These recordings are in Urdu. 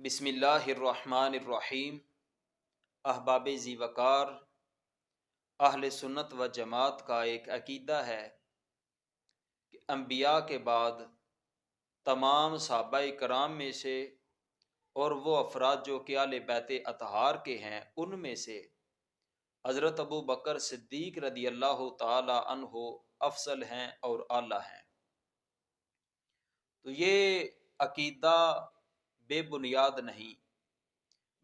بسم اللہ الرحمن الرحیم۔ احباب ذی وقار، اہل سنت و جماعت کا ایک عقیدہ ہے کہ انبیاء کے بعد تمام صحابہ کرام میں سے اور وہ افراد جو کہ اہل بیت اطہار کے ہیں ان میں سے حضرت ابو بکر صدیق رضی اللہ تعالی عنہ افضل ہیں اور اعلیٰ ہیں۔ تو یہ عقیدہ بے بنیاد نہیں،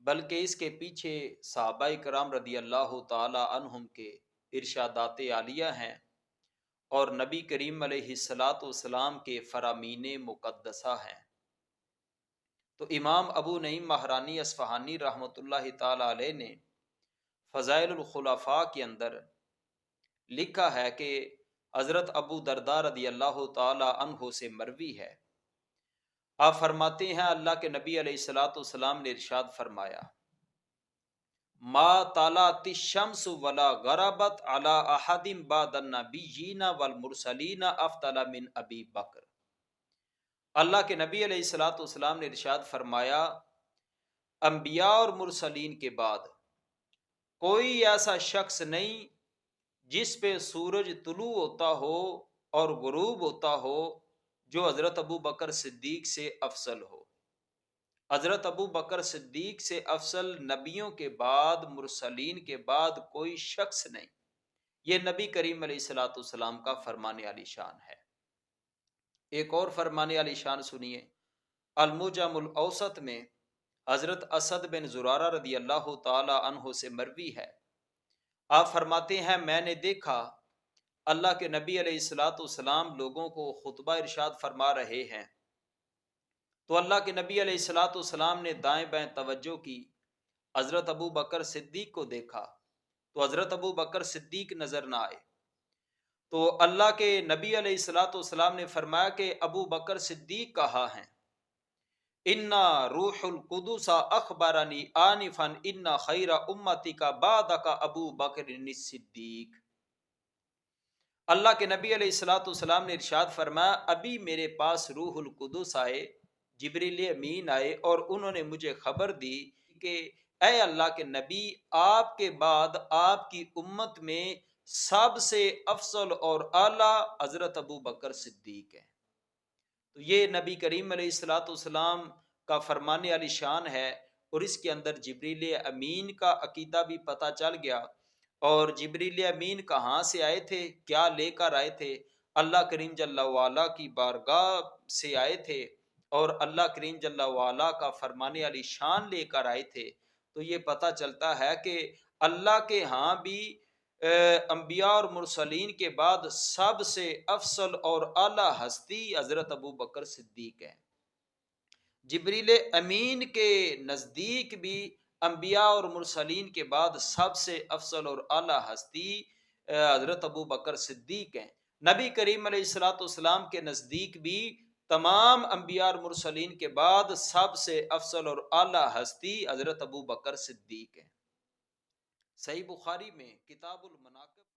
بلکہ اس کے پیچھے صحابہ کرام رضی اللہ تعالی عنہم کے ارشادات عالیہ ہیں اور نبی کریم علیہ الصلاۃ والسلام کے فرامین مقدسہ ہیں۔ تو امام ابو نعیم مہرانی اصفہانی رحمۃ اللہ تعالی علیہ نے فضائل الخلفاء کے اندر لکھا ہے کہ حضرت ابو درداء رضی اللہ تعالی عنہ سے مروی ہے، آپ فرماتے ہیں اللہ کے نبی علیہ الصلاۃ والسلام نے ارشاد فرمایا، ما طالعت الشمس ولا غربت علی احد بعد النبیین والمرسلین افضل من ابی بکر۔ اللہ کے نبی علیہ الصلاۃ والسلام نے ارشاد فرمایا، انبیاء اور مرسلین کے بعد کوئی ایسا شخص نہیں جس پہ سورج طلوع ہوتا ہو اور غروب ہوتا ہو جو حضرت ابو بکر صدیق سے افضل ہو۔ حضرت ابو بکر صدیق سے افضل نبیوں کے بعد، مرسلین کے بعد کوئی شخص نہیں۔ یہ نبی کریم علیہ الصلاۃ والسلام کا فرمان عالی شان ہے۔ ایک اور فرمان عالی شان سنیے، المعجم الاوسط میں حضرت اسد بن زرارہ رضی اللہ تعالی عنہ سے مروی ہے، آپ فرماتے ہیں میں نے دیکھا اللہ کے نبی علیہ الصلاۃ والسلام لوگوں کو خطبہ ارشاد فرما رہے ہیں، تو اللہ کے نبی علیہ الصلاۃ والسلام نے دائیں بائیں توجہ کی، حضرت ابو بکر صدیق کو دیکھا تو حضرت ابو بکر صدیق نظر نہ آئے، تو اللہ کے نبی علیہ الصلاۃ والسلام نے فرمایا کہ ابو بکر صدیق کہاں ہیں؟ انا روح القدس اخبرنی آنفا ان خیر امتی کا بعدک ابو بکر صدیق۔ اللہ کے نبی علیہ الصلاۃ والسلام نے ارشاد فرمایا، ابھی میرے پاس روح القدس آئے، جبریل امین آئے اور انہوں نے مجھے خبر دی کہ اے اللہ کے نبی، آپ کے بعد آپ کی امت میں سب سے افضل اور اعلیٰ حضرت ابو بکر صدیق ہیں۔ تو یہ نبی کریم علیہ الصلاۃ والسلام کا فرمان علی شان ہے، اور اس کے اندر جبریل امین کا عقیدہ بھی پتہ چل گیا۔ اور جبریل امین کہاں سے آئے تھے، کیا لے کر آئے تھے؟ اللہ کریم جل وعلا کی بارگاہ سے آئے تھے اور اللہ کریم جل وعلا کا فرمان علی شان لے کر آئے تھے۔ تو یہ پتہ چلتا ہے کہ اللہ کے ہاں بھی انبیاء اور مرسلین کے بعد سب سے افضل اور اعلیٰ ہستی حضرت ابو بکر صدیق ہیں۔ جبریل امین کے نزدیک بھی انبیاء اور مرسلین کے بعد سب سے افضل اور اعلیٰ ہستی حضرت ابو بکر صدیق ہیں۔ نبی کریم علیہ الصلاۃ والسلام کے نزدیک بھی تمام انبیاء اور مرسلین کے بعد سب سے افضل اور اعلیٰ ہستی حضرت ابو بکر صدیق ہیں۔ صحیح بخاری میں کتاب المناقب